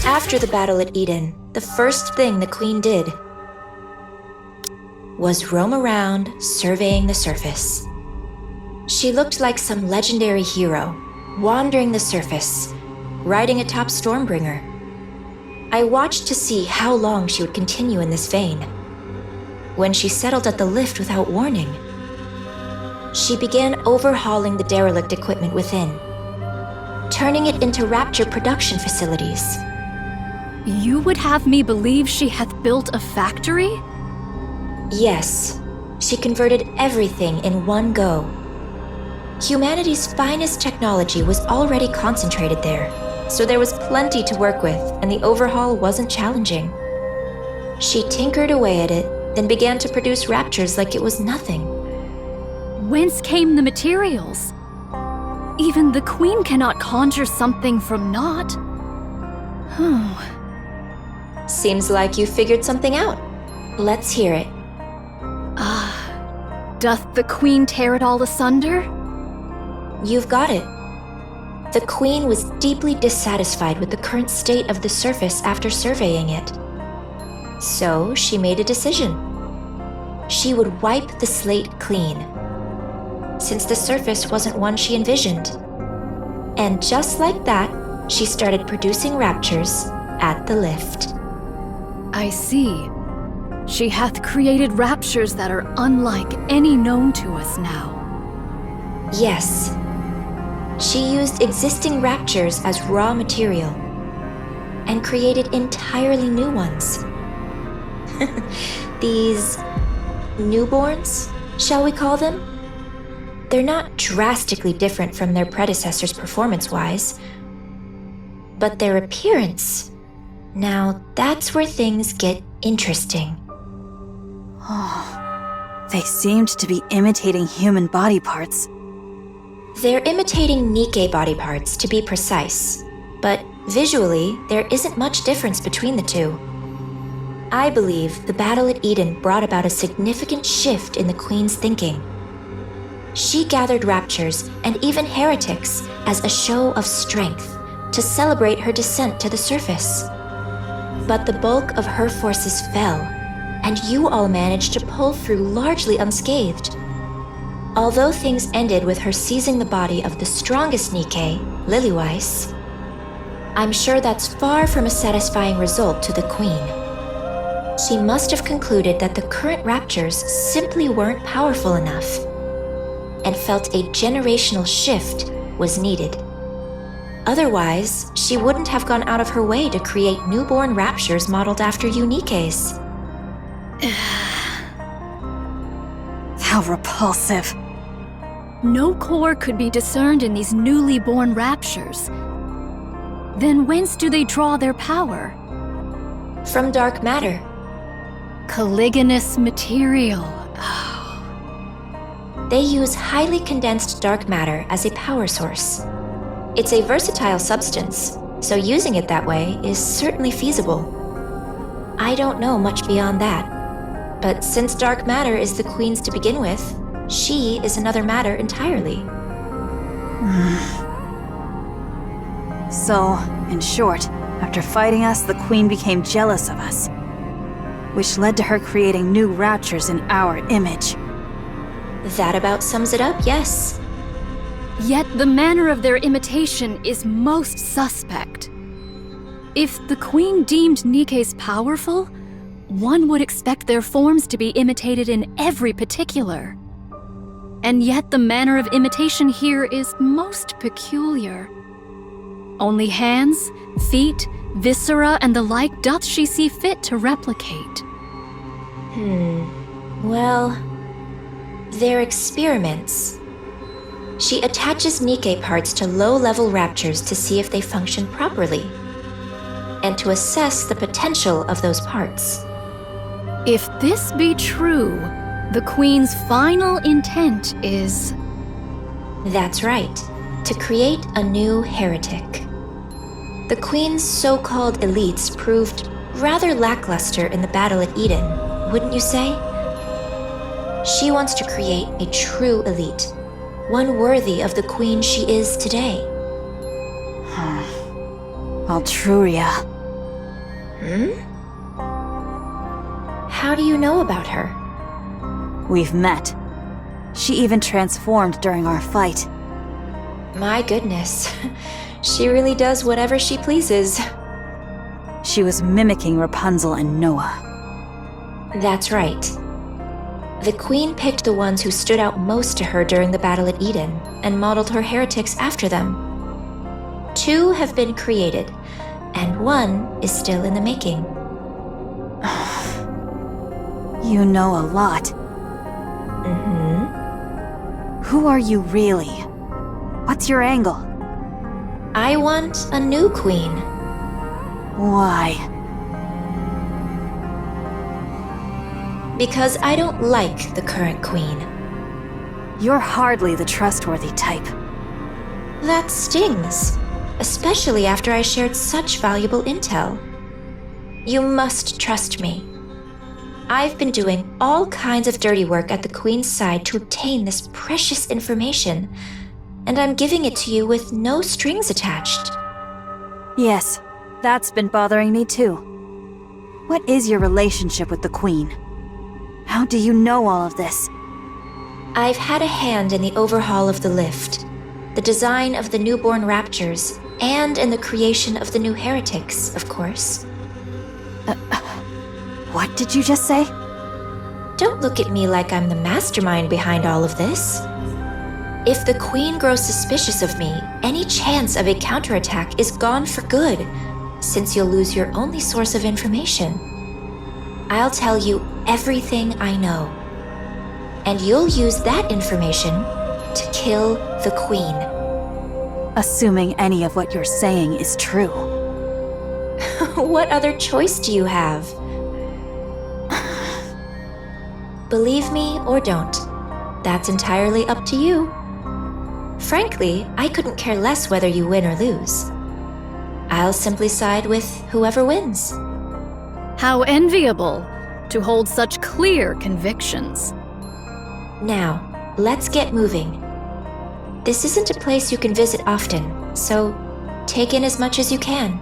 After the battle at Eden, the first thing the Queen did was roam around, surveying the surface. She looked like some legendary hero, wandering the surface, riding atop Stormbringer. I watched to see how long she would continue in this vein. When she settled at the lift without warning, she began overhauling the derelict equipment within, turning it into Rapture production facilities. You would have me believe she hath built a factory? Yes, she converted everything in one go. Humanity's finest technology was already concentrated there, so there was plenty to work with, and the overhaul wasn't challenging. She tinkered away at it, then began to produce Raptures like it was nothing. Whence came the materials? Even the Queen cannot conjure something from naught. Seems like you figured something out. Let's hear it. Doth the Queen tear it all asunder? You've got it. The Queen was deeply dissatisfied with the current state of the surface after surveying it. So she made a decision. She would wipe the slate clean, since the surface wasn't one she envisioned. And just like that, she started producing Raptures at the lift. I see. She hath created Raptures that are unlike any known to us now. Yes. She used existing Raptures as raw material and created entirely new ones. These newborns, shall we call them? They're not drastically different from their predecessors performance-wise, but their appearance, now that's where things get interesting. They seemed to be imitating human body parts. They're imitating NIKKE body parts, to be precise, but visually, there isn't much difference between the two. I believe the battle at Eden brought about a significant shift in the Queen's thinking. She gathered Raptures and even heretics as a show of strength to celebrate her descent to the surface. But the bulk of her forces fell, and you all managed to pull through largely unscathed. Although things ended with her seizing the body of the strongest NIKKE, Lilyweiss, I'm sure that's far from a satisfying result to the Queen. She must have concluded that the current Raptures simply weren't powerful enough, and felt a generational shift was needed. Otherwise, she wouldn't have gone out of her way to create newborn Raptures modeled after you NIKKE's. How repulsive. No core could be discerned in these newly born Raptures. Then whence do they draw their power? From dark matter. Caliginous material. They use highly condensed dark matter as a power source. It's a versatile substance, so using it that way is certainly feasible. I don't know much beyond that, but since dark matter is the Queen's to begin with, she is another matter entirely. So, in short, after fighting us, the Queen became jealous of us, which led to her creating new Raptures in our image. That about sums it up, yes. Yet the manner of their imitation is most suspect. If the Queen deemed NIKKE's powerful, one would expect their forms to be imitated in every particular. And yet the manner of imitation here is most peculiar. Only hands, feet, viscera, and the like doth she see fit to replicate. Well, they're experiments. She attaches NIKKE parts to low-level Raptures to see if they function properly, and to assess the potential of those parts. If this be true, the Queen's final intent is... That's right, to create a new heretic. The Queen's so-called elites proved rather lackluster in the battle at Eden, wouldn't you say? She wants to create a true elite, one worthy of the Queen she is today. Altruria. How do you know about her? We've met. She even transformed during our fight. My goodness. She really does whatever she pleases. She was mimicking Rapunzel and Noah. That's right. The Queen picked the ones who stood out most to her during the battle at Eden and modeled her heretics after them. 2 have been created, and 1 is still in the making. You know a lot. Who are you really? What's your angle? I want a new queen. Why? Because I don't like the current queen. You're hardly the trustworthy type. That stings, especially after I shared such valuable intel. You must trust me. I've been doing all kinds of dirty work at the Queen's side to obtain this precious information, and I'm giving it to you with no strings attached. Yes, that's been bothering me too. What is your relationship with the Queen? How do you know all of this? I've had a hand in the overhaul of the lift, the design of the newborn Raptures, and in the creation of the new heretics, of course. What did you just say? Don't look at me like I'm the mastermind behind all of this. If the Queen grows suspicious of me, any chance of a counterattack is gone for good, since you'll lose your only source of information. I'll tell you everything I know, and you'll use that information to kill the Queen. Assuming any of what you're saying is true. What other choice do you have? Believe me or don't. That's entirely up to you. Frankly, I couldn't care less whether you win or lose. I'll simply side with whoever wins. How enviable to hold such clear convictions. Now, let's get moving. This isn't a place you can visit often, so take in as much as you can.